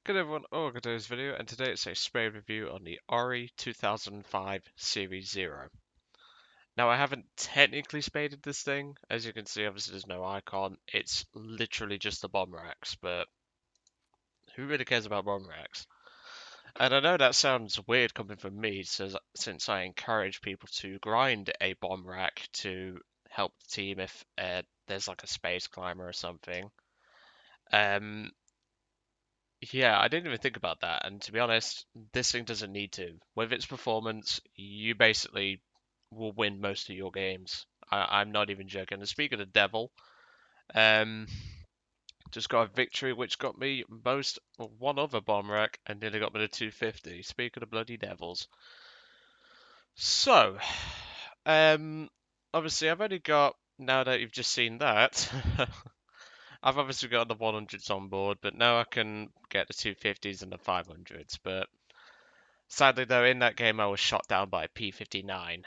Good everyone, welcome to this video, and today it's a spade review on the RE-2005 Serie 0. Now I haven't technically spaded this thing, as you can see obviously there's no icon, it's literally just the bomb racks, but who really cares about bomb racks? And I know that sounds weird coming from me, since I encourage people to grind a bomb rack to help the team if there's like a space climber or something. Um, Yeah, I didn't even think about that. And to be honest, this thing doesn't need to. With its performance, you basically will win most of your games. I'm not even joking. And speaking of devil, um, just got a victory which got me one other bomb rack and nearly got me to 250. Speaking of bloody devils. So, um, obviously I've only got, now that you've just seen that, I've obviously got the 100s on board, but now I can get the 250s and the 500s. But sadly, though, in that game I was shot down by a P59,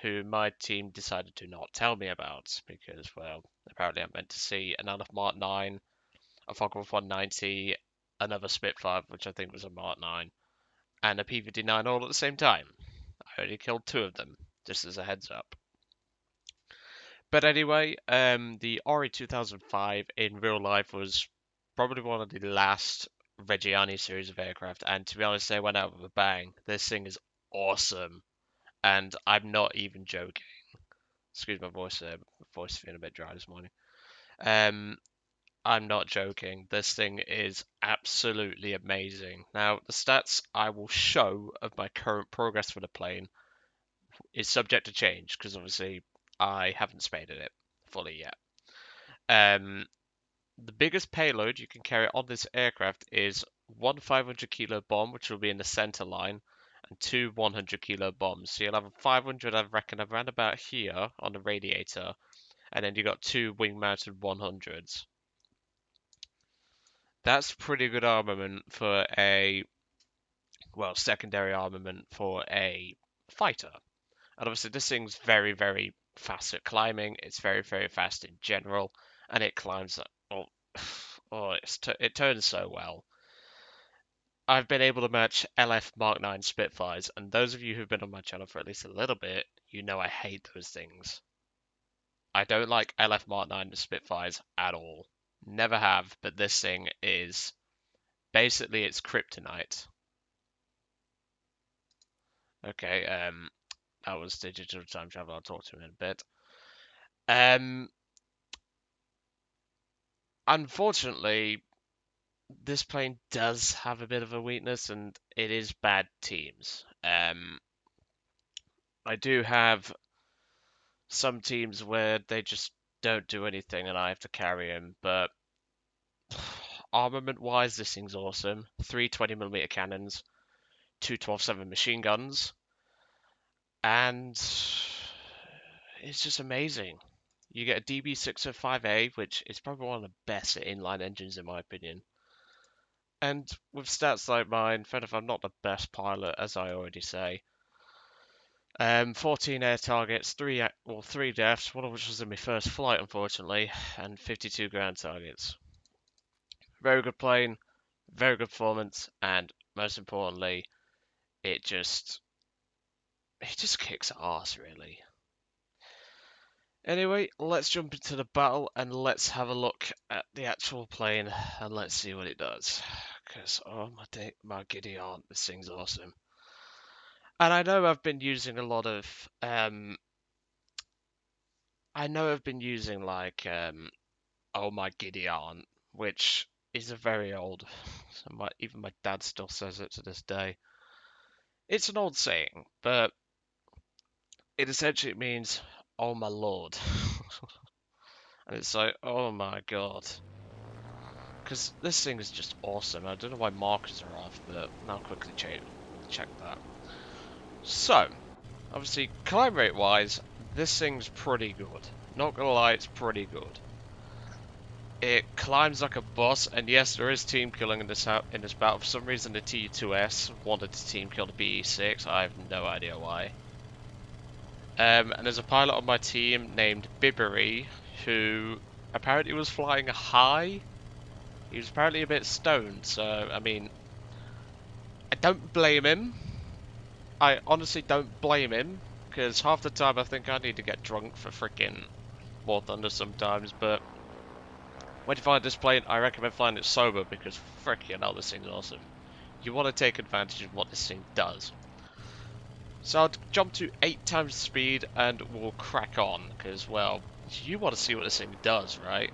who my team decided to not tell me about because, well, apparently I'm meant to see another Mark 9, a Focke-Wulf 190, another Spitfire, which I think was a Mark 9, and a P59 all at the same time. I only killed two of them, just as a heads up. But anyway, the RE-2005 in real life was probably one of the last Reggiani series of aircraft, and to be honest, they went out with a bang. This thing is awesome, and I'm not even joking. Excuse my voice, voice feeling a bit dry this morning. Um, I'm not joking. This thing is absolutely amazing. Now, the stats I will show of my current progress for the plane is subject to change because obviously I haven't spaded it fully yet. Um, the biggest payload you can carry on this aircraft is one 500 kilo bomb, which will be in the center line, and two 100 kilo bombs. So you'll have a 500, I reckon, around about here on the radiator, and then you got two wing mounted 100s. That's pretty good armament for secondary armament for a fighter. And obviously, this thing's very, very fast at climbing. It's very, very fast in general, and it climbs. Oh, it turns so well. I've been able to match LF Mark 9 Spitfires, and those of you who've been on my channel for at least a little bit, you know I hate those things. I don't like LF Mark 9 Spitfires at all. Never have, but this thing is basically it's kryptonite. Okay, that was digital time travel. I'll talk to him in a bit. Unfortunately, this plane does have a bit of a weakness, and it is bad teams. I do have some teams where they just don't do anything, and I have to carry him. But armament-wise, this thing's awesome. Three 20mm cannons, two 12-7 machine guns, and it's just amazing. You get a DB605A, which is probably one of the best inline engines in my opinion. And with stats like mine, fair enough, I'm not the best pilot, as I already say. 14 air targets, three deaths, one of which was in my first flight, unfortunately, and 52 ground targets. Very good plane, very good performance, and most importantly, it just kicks ass, really. Anyway, let's jump into the battle and let's have a look at the actual plane and let's see what it does. Because, oh my giddy aunt, this thing's awesome. And I know I've been using a lot of, oh my giddy aunt, which is a very old, even my dad still says it to this day. It's an old saying, but it essentially means, oh my lord. And it's like, oh my god. Because this thing is just awesome. I don't know why markers are off, but I'll quickly check that. So, obviously, climb rate wise, this thing's pretty good. Not gonna lie, it's pretty good. It climbs like a boss, and yes, there is team killing in this battle. For some reason, the T2S wanted to team kill the BE6. I have no idea why. And there's a pilot on my team named Bibbery, who apparently was flying high. He was apparently a bit stoned, so, I mean, I don't blame him. I honestly don't blame him, because half the time I think I need to get drunk for freaking War Thunder sometimes, but when you find this plane, I recommend flying it sober, because freaking hell, this thing's awesome. You want to take advantage of what this thing does. So I'll jump to 8 times speed, and we'll crack on, because, well, you want to see what this thing does, right?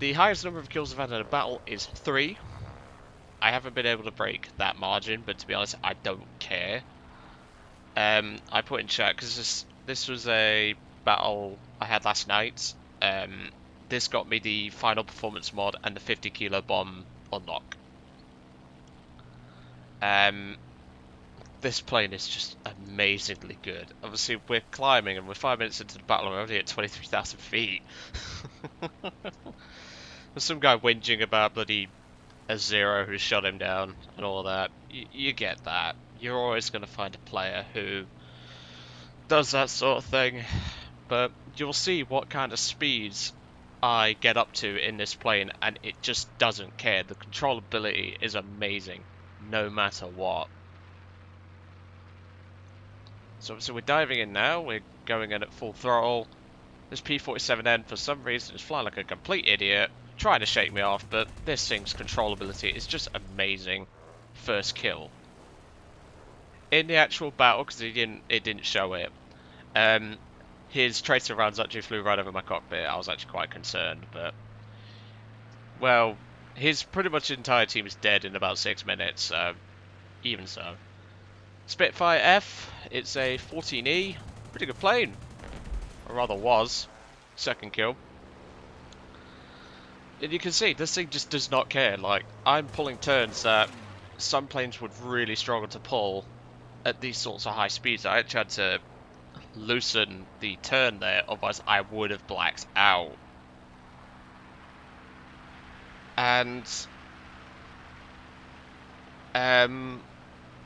The highest number of kills I've had in a battle is 3. I haven't been able to break that margin, but to be honest, I don't care. I put in chat because this was a battle I had last night. This got me the final performance mod and the 50 kilo bomb unlock. This plane is just amazingly good. Obviously, we're climbing and we're 5 minutes into the battle and we're already at 23,000 feet. There's some guy whinging about bloody a zero who shot him down and all that. You get that. You're always going to find a player who does that sort of thing, but you'll see what kind of speeds I get up to in this plane, and it just doesn't care. The controllability is amazing, no matter what. So we're diving in now, we're going in at full throttle. This P-47N, for some reason, is flying like a complete idiot, trying to shake me off, but this thing's controllability is just amazing. First kill. In the actual battle, because it didn't show it, his tracer rounds actually flew right over my cockpit. I was actually quite concerned, but, well, his pretty much entire team is dead in about 6 minutes, so even so. Spitfire F, it's a 14E, pretty good plane, or rather was. Second kill. And you can see, this thing just does not care. Like, I'm pulling turns that some planes would really struggle to pull at these sorts of high speeds. I actually had to loosen the turn there, otherwise I would have blacked out. And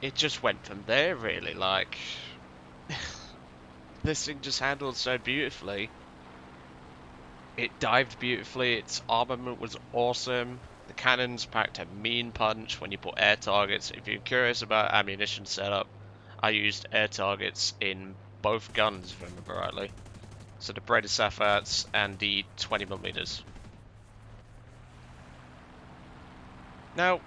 it just went from there, really. Like, this thing just handled so beautifully. It dived beautifully, its armament was awesome. The cannons packed a mean punch when you put air targets. If you're curious about ammunition setup, I used air targets in both guns, if I remember rightly. So the braided Saffats and the 20mm. Now,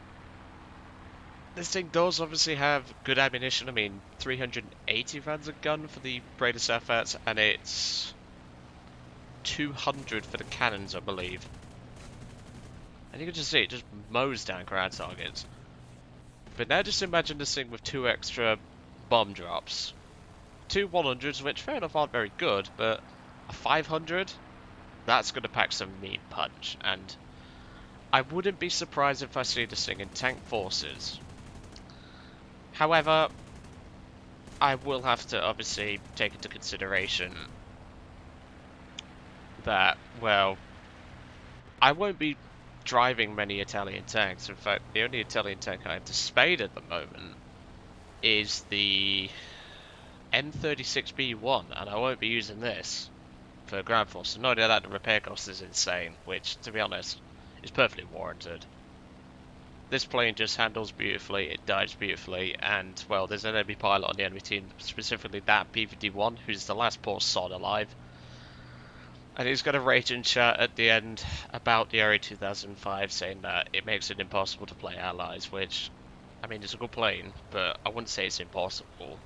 this thing does obviously have good ammunition. I mean, 380 rounds a gun for the braided Saffats, and it's 200 for the cannons, I believe. And you can just see it just mows down ground targets. But now just imagine this thing with 2 extra bomb drops. 2 100s, which fair enough aren't very good, but a 500? That's going to pack some mean punch, and I wouldn't be surprised if I see this thing in tank forces. However, I will have to obviously take into consideration that, well, I won't be driving many Italian tanks. In fact, the only Italian tank I have to spade at the moment is the M36B1, and I won't be using this for ground force. So not only that, the repair cost is insane, which, to be honest, is perfectly warranted. This plane just handles beautifully, it dives beautifully, and, well, there's an enemy pilot on the enemy team, specifically that P-51, who's the last poor sod alive. And he's got a rage in chat at the end about the RE-2005, saying that it makes it impossible to play allies, which, I mean, it's a good plane, but I wouldn't say it's impossible.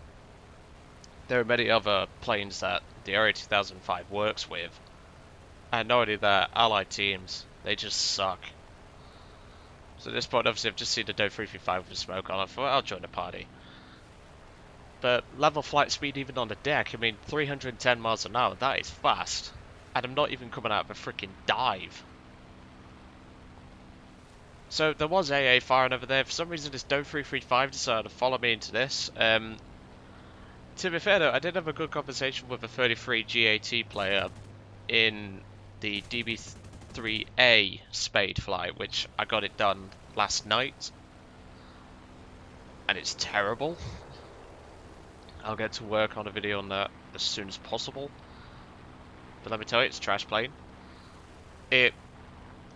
There are many other planes that the RE-2005 works with, and not only that, allied teams, they just suck. So at this point, obviously, I've just seen the Do 335 with smoke on. I thought I'll join the party. But level flight speed even on the deck, I mean, 310 miles an hour, that is fast. And I'm not even coming out of a freaking dive. So there was AA firing over there. For some reason, this Do 335 decided to follow me into this. To be fair though, I did have a good conversation with a 33 GAT player in the DB3A spade flight, which I got it done last night. And it's terrible. I'll get to work on a video on that as soon as possible. But let me tell you, it's a trash plane. It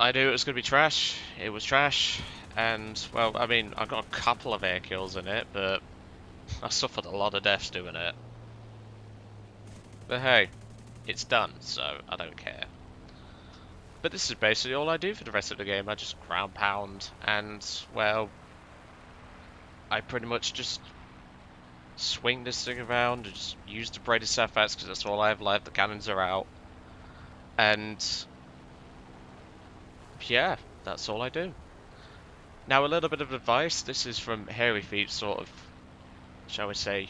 I knew it was going to be trash. It was trash. And, well, I mean, I got a couple of air kills in it, but I suffered a lot of deaths doing it. But hey, it's done, so I don't care. But this is basically all I do for the rest of the game. I just ground pound, and, well, I pretty much just swing this thing around and just use the braided sapphires because that's all I have left. The cannons are out. And, yeah, that's all I do. Now, a little bit of advice. This is from Hairy Feet, sort of, shall we say,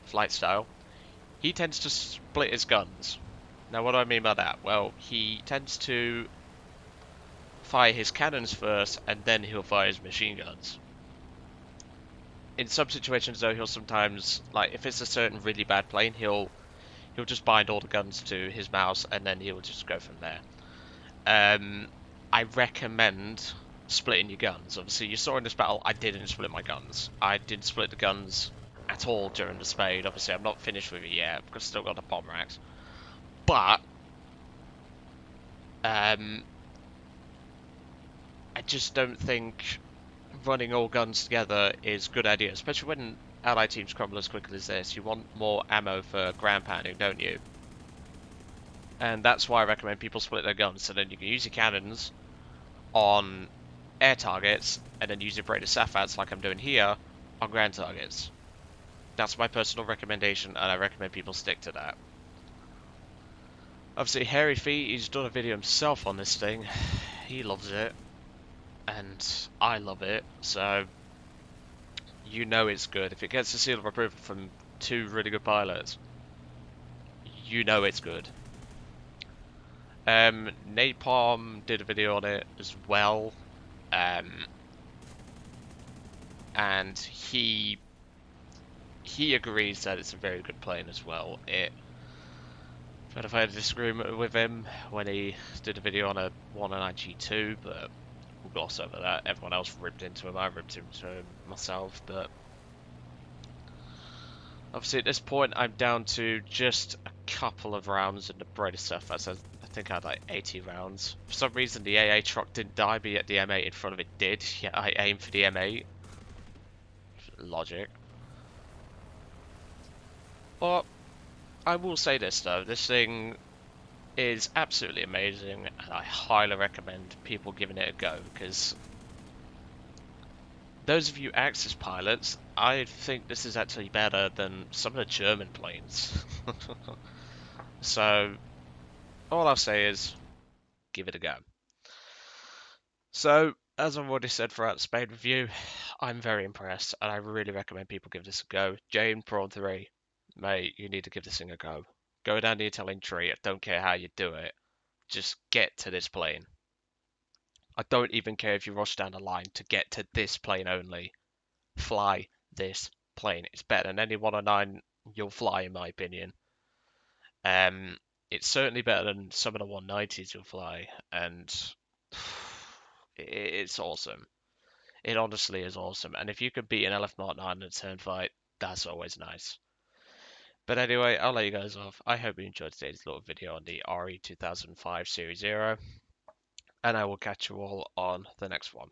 flight style. He tends to split his guns. Now, what do I mean by that? Well, he tends to fire his cannons first, and then he'll fire his machine guns. In some situations, though, he'll sometimes, like, if it's a certain really bad plane, he'll just bind all the guns to his mouse, and then he'll just go from there. I recommend splitting your guns. Obviously, you saw in this battle, I didn't split my guns. I didn't split the guns at all during the spade. Obviously, I'm not finished with it yet, because I've still got the bomb racks. But, I just don't think running all guns together is a good idea, especially when allied teams crumble as quickly as this. You want more ammo for ground pounding, don't you? And that's why I recommend people split their guns, so then you can use your cannons on air targets, and then use your braided sapphires like I'm doing here on ground targets. That's my personal recommendation, and I recommend people stick to that. Obviously, Hairy Feet, he's done a video himself on this thing. He loves it, and I love it, so you know it's good. If it gets a seal of approval from 2 really good pilots, you know it's good. Napalm did a video on it as well, and he agrees that it's a very good plane as well. But I've had a disagreement with him when he did a video on a 109G2, but we'll gloss over that. Everyone else ripped into him, I ripped into him myself, but obviously at this point I'm down to just a couple of rounds in the braided stuff. I think I had like 80 rounds. For some reason the AA truck didn't die, but yet the M8 in front of it did. Yeah, I aimed for the M8. Logic. But I will say this though, this thing is absolutely amazing, and I highly recommend people giving it a go, because those of you Axis pilots, I think this is actually better than some of the German planes. So, all I'll say is, give it a go. So, as I've already said throughout the Spade review, I'm very impressed, and I really recommend people give this a go. Jane Prawn 3, mate, you need to give this thing a go. Go down the Italian tree, I don't care how you do it. Just get to this plane. I don't even care if you rush down the line to get to this plane only. Fly this plane. It's better than any 109 you'll fly, in my opinion. It's certainly better than some of the 190s you'll fly, and it's awesome. It honestly is awesome. And if you could beat an LF Mark 9 in a turn fight, that's always nice. But anyway, I'll let you guys off. I hope you enjoyed today's little video on the RE-2005 Serie 0, and I will catch you all on the next one.